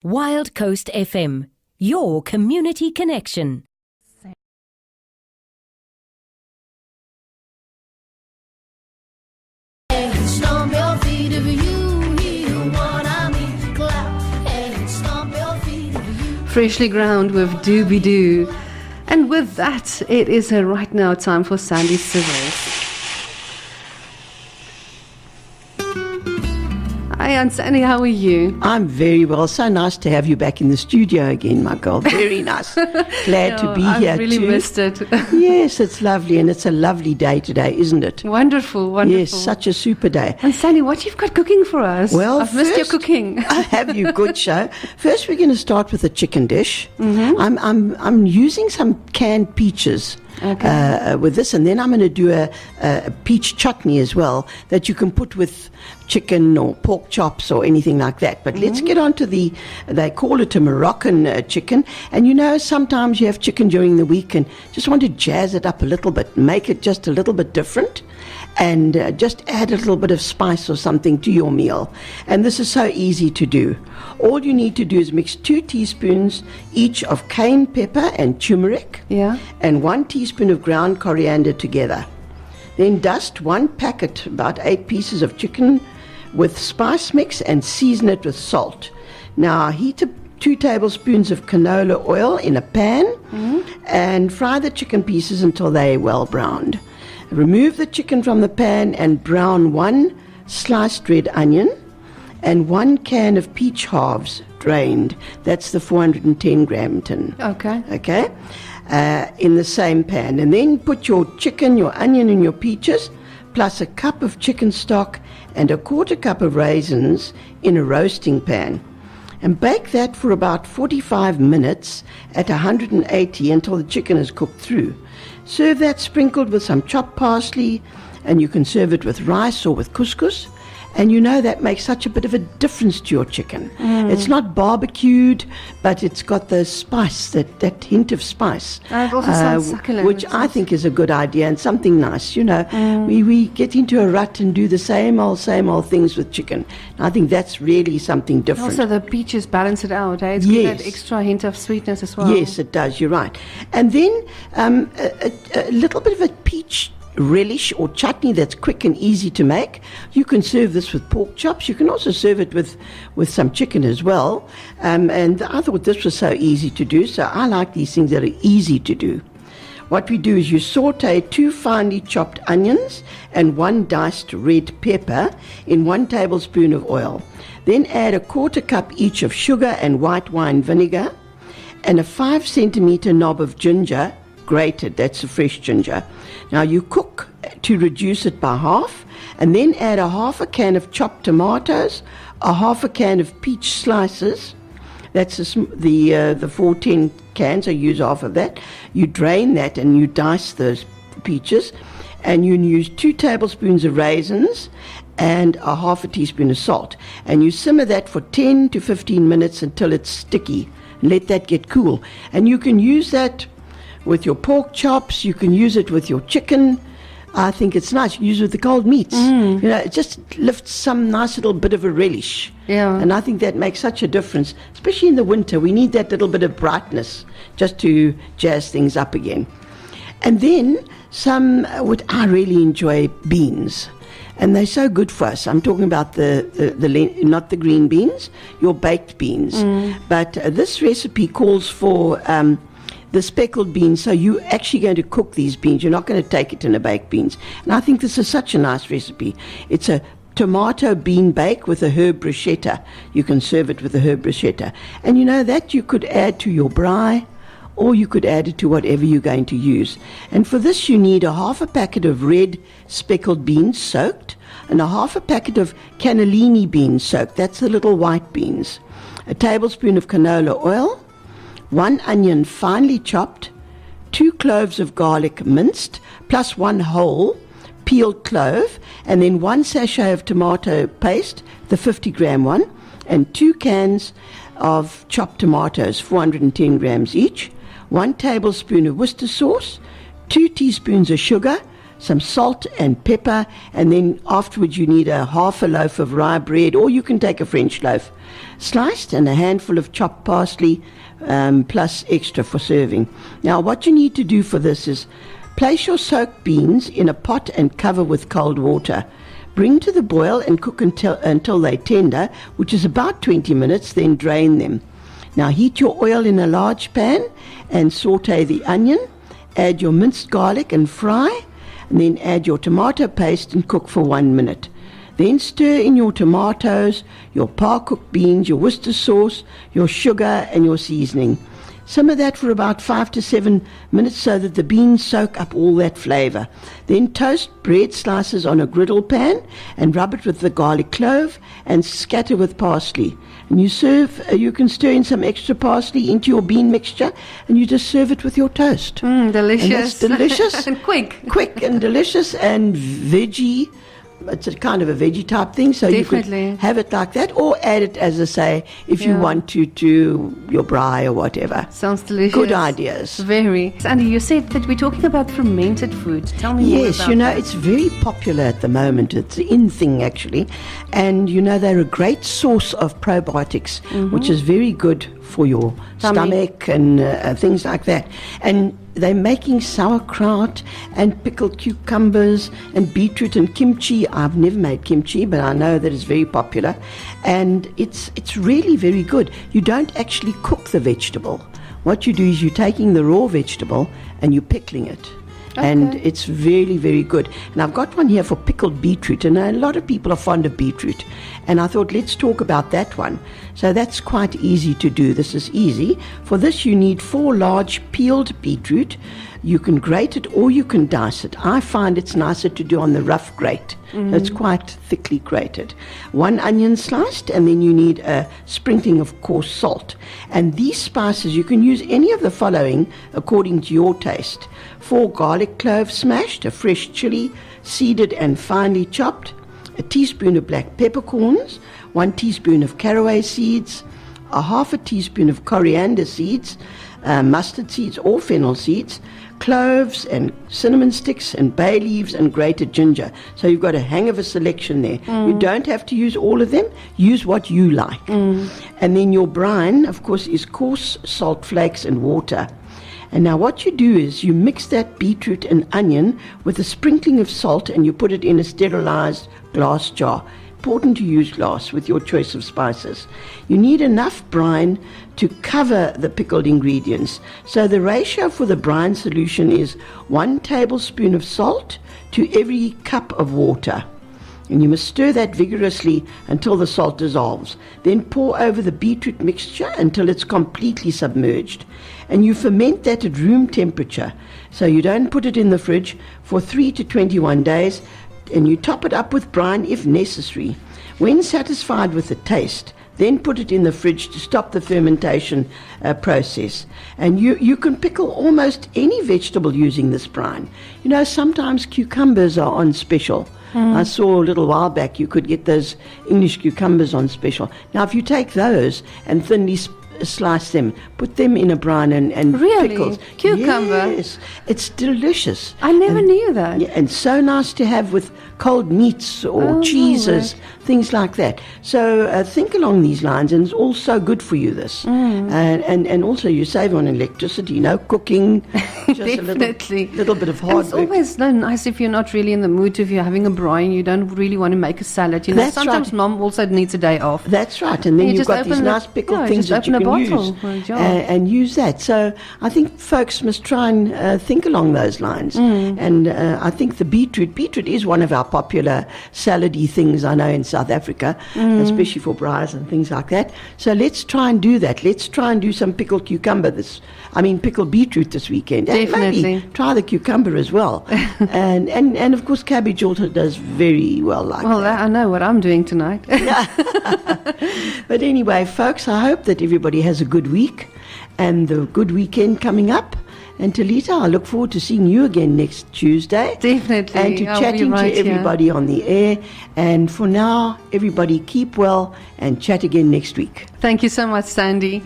Wild Coast FM, your community connection. Freshly ground with Doobie Doo. And with that, it is right now time for Sandy Sizzles. Hi, Aunt Sandy, how are you? I'm very well. So nice to have you back in the studio again, my girl. Very nice. Glad to be here I've really too. missed it. Yes, it's lovely, and it's a lovely day today, isn't it? Wonderful, wonderful. Yes, such a super day. And Sandy, what you've got cooking for us? Well, I've missed your cooking. Have you? Good show. First, we're going to start with a chicken dish. Mm-hmm. I'm using some canned peaches. Okay. With this, and then I'm going to do a peach chutney as well that you can put with chicken or pork chops or anything like that. But let's get on to they call it a Moroccan chicken, and you know, sometimes you have chicken during the week and just want to jazz it up a little bit, make it just a little bit different, and just add a little bit of spice or something to your meal. And this is so easy to do. All you need to do is mix 2 teaspoons each of cayenne pepper and turmeric, and 1 teaspoon of ground coriander together. Then dust 1 packet, about 8 pieces of chicken, with spice mix and season it with salt. Now heat up 2 tablespoons of canola oil in a pan and fry the chicken pieces until they are well browned. Remove the chicken from the pan and brown 1 sliced red onion and 1 can of peach halves drained. That's the 410 gram tin. Okay. In the same pan. And then put your chicken, your onion and your peaches, plus a cup of chicken stock and a 1/4 cup of raisins in a roasting pan. And bake that for about 45 minutes at 180 until the chicken is cooked through. Serve that sprinkled with some chopped parsley, and you can serve it with rice or with couscous. And you know, that makes such a bit of a difference to your chicken. It's not barbecued, but it's got the spice, that hint of spice. It also sounds succulent. Which I think is a good idea and something nice. You know, we get into a rut and do the same old things with chicken. And I think that's really something different. Also, the peaches balance it out, eh? It's got that extra hint of sweetness as well. Yes, it does. You're right. And then a little bit of a peach relish or chutney that's quick and easy to make. You can serve this with pork chops. You can also serve it with some chicken as well. And I thought this was so easy to do, so I like these things that are easy to do. What we do is you saute 2 finely chopped onions and 1 diced red pepper in 1 tablespoon of oil. Then add a 1/4 cup each of sugar and white wine vinegar and a 5 centimeter knob of ginger grated. That's the fresh ginger. Now you cook to reduce it by half, and then add a 1/2 can of chopped tomatoes, a 1/2 can of peach slices. That's the 410 cans. I use half of that. You drain that and you dice those peaches, and you use 2 tablespoons of raisins and a 1/2 teaspoon of salt, and you simmer that for 10 to 15 minutes until it's sticky. Let that get cool, and you can use that with your pork chops. You can use it with your chicken. I think it's nice. You can use it with the cold meats. You know, it just lifts some nice little bit of a relish. Yeah. And I think that makes such a difference, especially in the winter. We need that little bit of brightness just to jazz things up again. And then what I really enjoy, beans. And they're so good for us. I'm talking about not the green beans, your baked beans. But this recipe calls for the speckled beans, so you're actually going to cook these beans. You're not going to take it in a baked beans. And I think this is such a nice recipe. It's a tomato bean bake with a herb bruschetta. You can serve it with a herb bruschetta. And you know, that you could add to your braai, or you could add it to whatever you're going to use. And for this you need a 1/2 packet of red speckled beans soaked, and a 1/2 packet of cannellini beans soaked. That's the little white beans. A tablespoon of canola oil, 1 onion finely chopped, 2 cloves of garlic minced, plus 1 whole peeled clove, and then 1 sachet of tomato paste, the 50 gram one, and 2 cans of chopped tomatoes, 410 grams each, 1 tablespoon of Worcester sauce, 2 teaspoons of sugar, some salt and pepper, and then afterwards you need a half a loaf of rye bread, or you can take a French loaf sliced, and a handful of chopped parsley, plus extra for serving. Now what you need to do for this is place your soaked beans in a pot and cover with cold water. Bring to the boil and cook until they're tender, which is about 20 minutes, then drain them. Now heat your oil in a large pan and saute the onion. Add your minced garlic and fry, and then add your tomato paste and cook for 1 minute. Then stir in your tomatoes, your par-cooked beans, your Worcester sauce, your sugar, and your seasoning. Simmer that for about 5 to 7 minutes so that the beans soak up all that flavor. Then toast bread slices on a griddle pan and rub it with the garlic clove and scatter with parsley. And you serve, you can stir in some extra parsley into your bean mixture, and you just serve it with your toast. Delicious. And that's delicious. And quick. Quick and delicious and veggie. It's a kind of a veggie type thing, so Definitely. you could have it like that, or add it, as I say, if you want to your braai or whatever. Sounds delicious. Good ideas. Very. Andy, you said that we're talking about fermented food. Tell me more Yes, about that. it's very popular at the moment. It's the in thing, actually. And, they're a great source of probiotics, which is very good for your stomach and things like that. And they're making sauerkraut and pickled cucumbers and beetroot and kimchi. I've never made kimchi, but I know that it's very popular. And it's really very good. You don't actually cook the vegetable. What you do is you're taking the raw vegetable and you're pickling it. Okay. And it's really, very good. And I've got one here for pickled beetroot, and a lot of people are fond of beetroot. And I thought, let's talk about that one. So that's quite easy to do. This is easy. For this, you need 4 large peeled beetroot. You can grate it or you can dice it. I find it's nicer to do on the rough grate. It's quite thickly grated. 1 onion sliced, and then you need a sprinkling of coarse salt. And these spices, you can use any of the following according to your taste. 4 garlic cloves smashed, a fresh chili, seeded and finely chopped, a teaspoon of black peppercorns, 1 teaspoon of caraway seeds, a half a teaspoon of coriander seeds, mustard seeds or fennel seeds, cloves and cinnamon sticks and bay leaves and grated ginger. So you've got a hang of a selection there. You don't have to use all of them. Use what you like. And then your brine, of course, is coarse salt flakes and water. And now what you do is you mix that beetroot and onion with a sprinkling of salt, and you put it in a sterilized glass jar. Important to use glass with your choice of spices. You need enough brine to cover the pickled ingredients. So the ratio for the brine solution is 1 tablespoon of salt to every cup of water. And you must stir that vigorously until the salt dissolves. Then pour over the beetroot mixture until it's completely submerged. And you ferment that at room temperature. So you don't put it in the fridge for 3 to 21 days. And you top it up with brine if necessary. When satisfied with the taste, then put it in the fridge to stop the fermentation process. And you can pickle almost any vegetable using this brine. Sometimes cucumbers are on special. I saw a little while back you could get those English cucumbers on special. Now if you take those and thinly slice them, put them in a brine and Really? pickles. Cucumber? Yes, it's delicious. I never knew that. Yeah, and so nice to have with cold meats or cheeses, things like that. So think along these lines, and it's all so good for you, this. And also you save on electricity, cooking, just Definitely. a little bit of And hard it's work. always so nice if you're not really in the mood, if you're having a brine, you don't really want to make a salad. That's Sometimes right. Mom also needs a day off. That's right, and then You you've just got these open nice the- pickled yeah, things just that you open can a use bottle or a jar. and use that. So I think folks must try and think along those lines. And I think the beetroot is one of our popular salady things I know in South Africa, especially for braais and things like that. So let's try and do that. Let's try and do some pickled pickled beetroot this weekend. And Definitely. maybe try the cucumber as well. and of course cabbage also does very well like Well, that. I know what I'm doing tonight. But anyway, folks, I hope that everybody has a good week and a good weekend coming up. And Talita, I look forward to seeing you again next Tuesday. Definitely. And to I'll be chatting right to here. everybody on the air. And for now, everybody keep well and chat again next week. Thank you so much, Sandy.